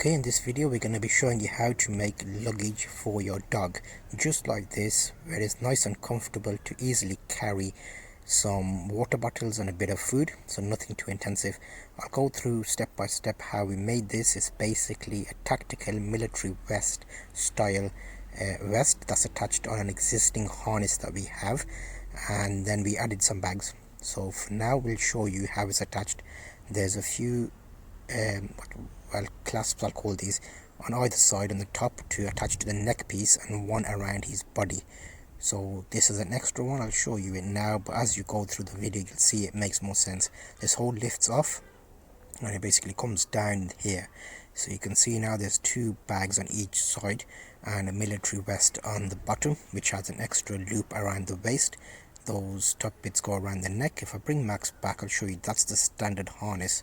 Okay, in this video we're going to be showing you how to make luggage for your dog, just like this, where it's nice and comfortable to easily carry some water bottles and a bit of food, so nothing too intensive. I'll go through step by step how we made this. It's basically a tactical military vest style vest that's attached on an existing harness that we have, and then we added some bags. So for now we'll show you how it's attached. There's a few clasps, I'll call these, on either side on the top to attach to the neck piece, and one around his body. So this is an extra one. I'll show you it now, but as you go through the video you'll see it makes more sense. This hole lifts off and it basically comes down here, so you can see now there's two bags on each side and a military vest on the bottom, which has an extra loop around the waist. Those top bits go around the neck. If I bring Max back, I'll show you that's the standard harness,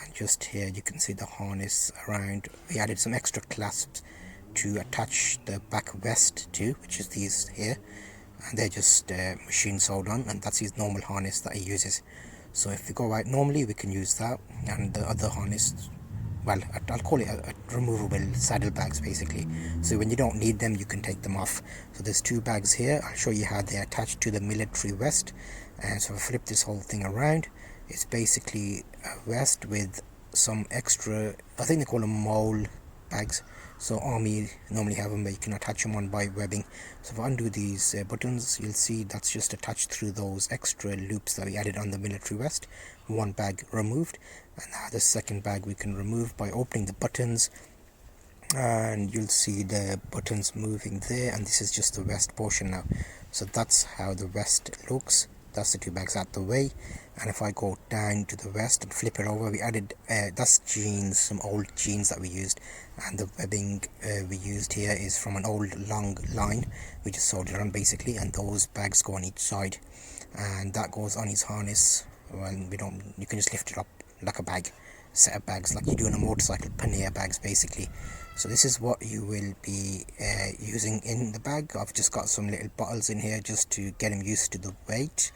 and just here you can see the harness around. We added some extra clasps to attach the back vest to, which is these here, and they're just machine sewed on, and that's his normal harness that he uses. So if we go out normally we can use that, and the other harness, well, I'll call it a removable saddle bags basically, so when you don't need them you can take them off. So there's two bags here. I'll show you how they're attached to the military vest. And so if I flip this whole thing around, it's basically a vest with some extra, I think they call them mole bags, so army normally have them, but you can attach them on by webbing. So if I undo these buttons, you'll see that's just attached through those extra loops that we added on the military vest. One bag removed, and now the second bag we can remove by opening the buttons, and you'll see the buttons moving there, and this is just the vest portion now. So that's how the vest looks. That's the two bags out the way. And if I go down to the vest and flip it over, we added that's jeans, some old jeans that we used, and the webbing we used here is from an old long line. We just sewed it on basically, and those bags go on each side, and that goes on his harness. Well, you can just lift it up like a bag, set of bags like you do on a motorcycle, pannier bags basically. So this is what you will be using in the bag. I've just got some little bottles in here just to get him used to the weight.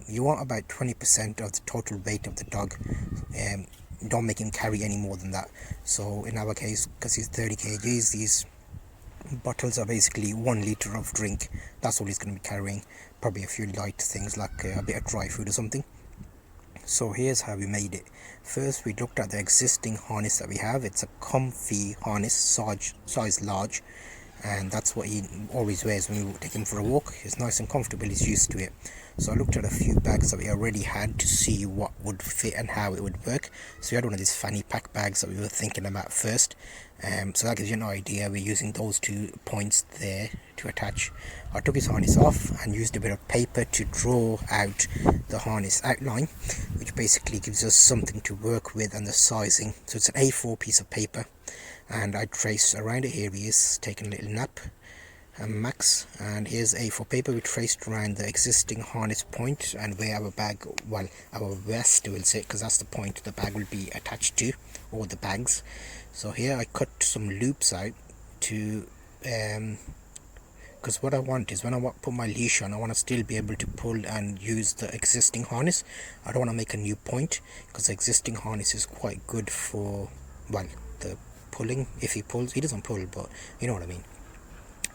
You want about 20% of the total weight of the dog. Don't make him carry any more than that. So in our case, because he's 30 kgs, these bottles are basically 1 liter of drink. That's all he's going to be carrying. Probably a few light things like a bit of dry food or something. So here's how we made it. First we looked at the existing harness that we have. It's a comfy harness, size large, and that's what he always wears when we take him for a walk. It's nice and comfortable, he's used to it. So I looked at a few bags that we already had to see what would fit and how it would work. So we had one of these fanny pack bags that we were thinking about first. So that gives you an idea. We're using those 2 points there to attach. I took his harness off and used a bit of paper to draw out the harness outline, which basically gives us something to work with, and the sizing. So it's an A4 piece of paper, and I traced around it. Here he is taking a little nap, and Max, and here's A4 paper. We traced around the existing harness point and where our bag, well, our vest will sit, because that's the point the bag will be attached to, or the bags. So here I cut some loops out to because what I want is when I put my leash on, I want to still be able to pull and use the existing harness. I don't want to make a new point, because the existing harness is quite good for, well, the pulling. If he pulls, he doesn't pull, but you know what I mean.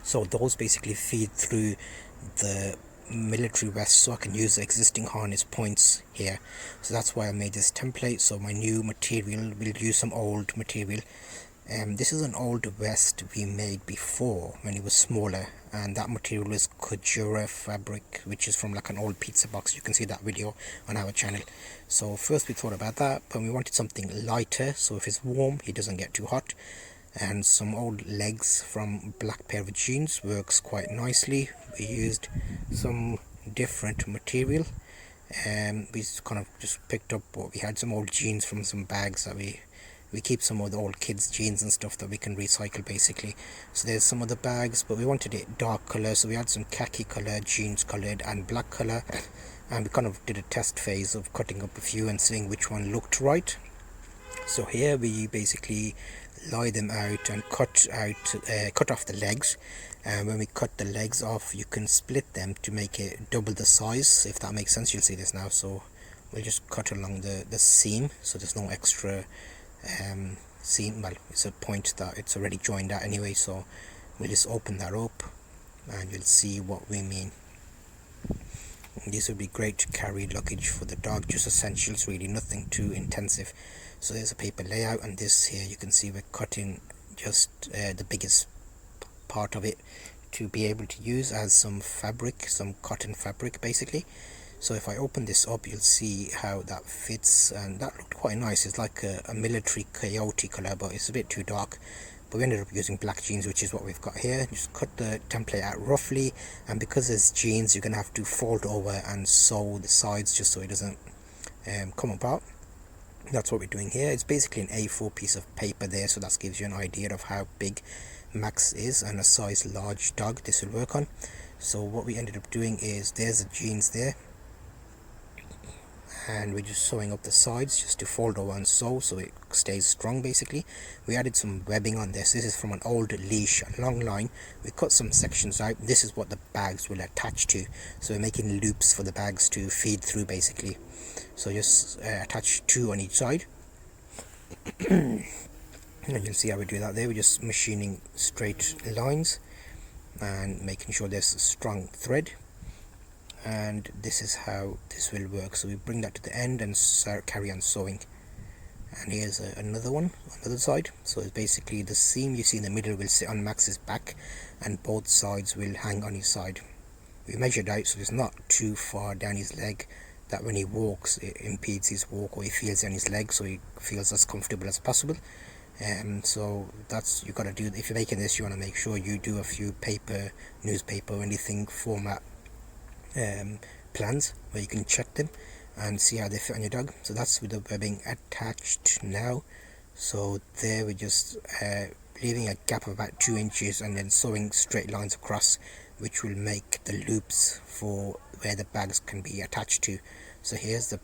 So those basically feed through the military vest, so I can use the existing harness points here. So that's why I made this template. So my new material, we'll use some old material. This is an old vest we made before when it was smaller, and that material is Kujura fabric, which is from like an old pizza box. You can see that video on our channel. So first we thought about that, but we wanted something lighter, so if it's warm he doesn't get too hot. And some old legs from black pair of jeans works quite nicely. We used some different material, and we kind of just picked up what we had, some old jeans from some bags that we keep some of the old kids jeans and stuff that we can recycle basically. So there's some of the bags, but we wanted it dark color, so we had some khaki color, jeans colored, and black color, and we kind of did a test phase of cutting up a few and seeing which one looked right. So here we basically lie them out and cut off the legs, and when we cut the legs off you can split them to make it double the size, if that makes sense. You'll see this now. So we'll just cut along the seam, so there's no extra seam, well, it's a point that it's already joined at anyway, so we'll just open that up and you'll see what we mean. This would be great to carry luggage for the dog, just essentials really, nothing too intensive. So there's a paper layout, and this here you can see we're cutting just the biggest part of it to be able to use as some fabric, some cotton fabric basically. So if I open this up, you'll see how that fits, and that looked quite nice. It's like a military coyote color, but it's a bit too dark. But we ended up using black jeans, which is what we've got here. Just cut the template out roughly, and because there's jeans, you're gonna have to fold over and sew the sides just so it doesn't come apart. That's what we're doing here. It's basically an A4 piece of paper there, so that gives you an idea of how big Max is and a size large dog this will work on. So what we ended up doing is, there's the jeans there, and we're just sewing up the sides just to fold over and sew so it stays strong basically. We added some webbing on this. This is from an old leash, a long line. We cut some sections out. This is what the bags will attach to, so we're making loops for the bags to feed through basically. So just attach 2 on each side. And you'll see how we do that there. We're just machining straight lines and making sure there's a strong thread, and this is how this will work. So we bring that to the end and carry on sewing. And here's another one on the other side. So it's basically the seam you see in the middle will sit on Max's back, and both sides will hang on his side. We measured out so it's not too far down his leg that when he walks it impedes his walk, or he feels it on his leg, so he feels as comfortable as possible. So that's, you got to do, if you're making this, you want to make sure you do a few paper, newspaper or anything format plans where you can check them and see how they fit on your dog. So that's with the webbing attached now. So there we're just leaving a gap of about 2 inches and then sewing straight lines across, which will make the loops for where the bags can be attached to. So here's the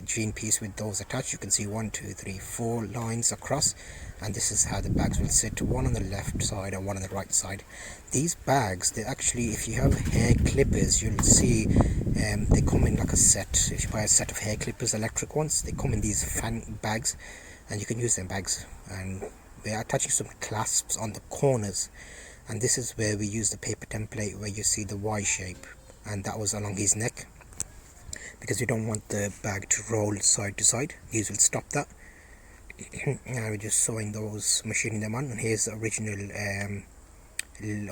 jean piece with those attached. You can see 1, 2, 3, 4 lines across, and this is how the bags will sit, one on the left side and one on the right side. These bags, they actually, if you have hair clippers, you'll see they come in like a set. If you buy a set of hair clippers, electric ones, they come in these fan bags, and you can use them bags. And we're attaching some clasps on the corners, and this is where we use the paper template where you see the Y shape, and that was along his neck, because we don't want the bag to roll side to side. These will stop that. Now we're just sewing those, machining them on, and here's the original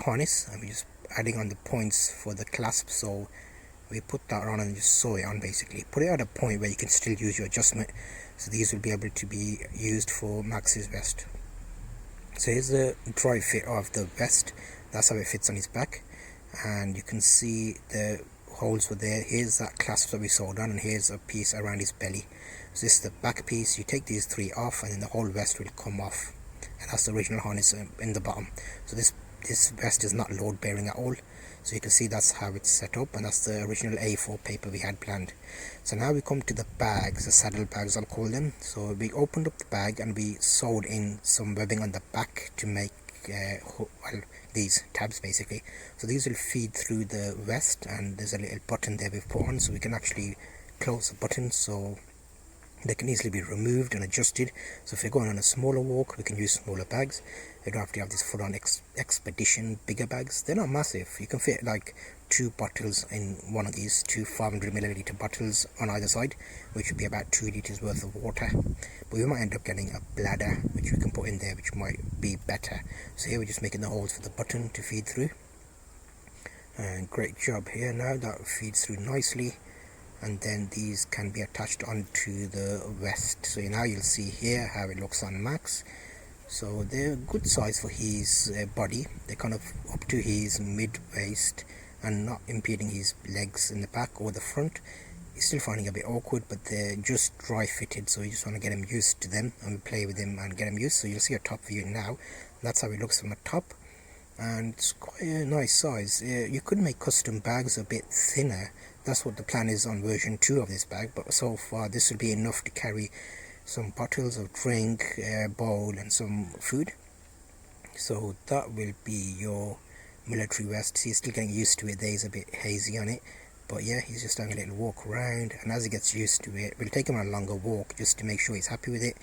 harness, and we're just adding on the points for the clasp. So we put that on and just sew it on basically. Put it at a point where you can still use your adjustment, so these will be able to be used for Max's vest. So here's the dry fit of the vest. That's how it fits on his back, and you can see the holes were there. Here's that clasp that we sewed on, and here's a piece around his belly. So this is the back piece. You take these 3 off, and then the whole vest will come off, and that's the original harness in the bottom. So this vest is not load bearing at all, so you can see that's how it's set up, and that's the original A4 paper we had planned. So now we come to the bags, the saddle bags I'll call them. So we opened up the bag and we sewed in some webbing on the back to make these tabs basically. So these will feed through the vest, and there's a little button there we've put on, so we can actually close the button so they can easily be removed and adjusted. So if you're going on a smaller walk, we can use smaller bags. You don't have to have these full-on expedition bigger bags. They're not massive. You can fit like 2 bottles in one of these, 2 500ml bottles on either side, which would be about 2 liters worth of water. But we might end up getting a bladder which we can put in there, which might be better. So here we're just making the holes for the button to feed through, and great job here. Now that feeds through nicely, and then these can be attached onto the vest. So now you'll see here how it looks on Max. So they're good size for his body. They're kind of up to his mid-waist and not impeding his legs in the back or the front. He's still finding it a bit awkward, but they're just dry fitted, so you just want to get him used to them, and we play with him and get him used. So you'll see a top view now. That's how it looks from the top, and it's quite a nice size. You could make custom bags a bit thinner. That's what the plan is on version 2 of this bag, but so far this will be enough to carry some bottles of drink, bowl and some food. So that will be your military vest. So you're still getting used to it. There's a bit hazy on it, But yeah, he's just having a little walk around, and as he gets used to it, we'll take him on a longer walk just to make sure he's happy with it.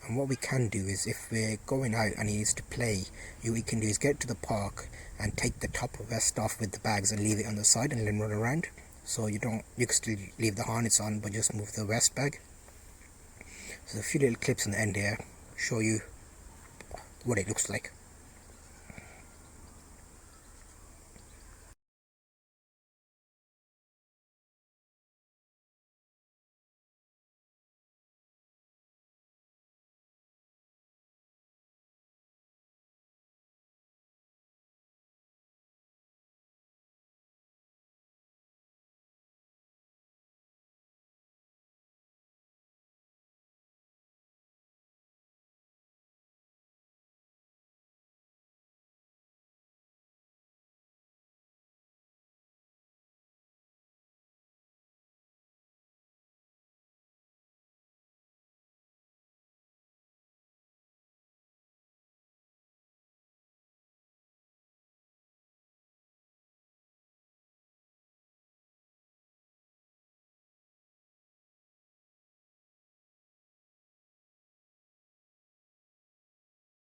And what we can do is, if we're going out and he needs to play, what we can do is get to the park and take the top vest off with the bags and leave it on the side and let him run around. So you can still leave the harness on, but just move the vest bag. So a few little clips on the end here show you what it looks like.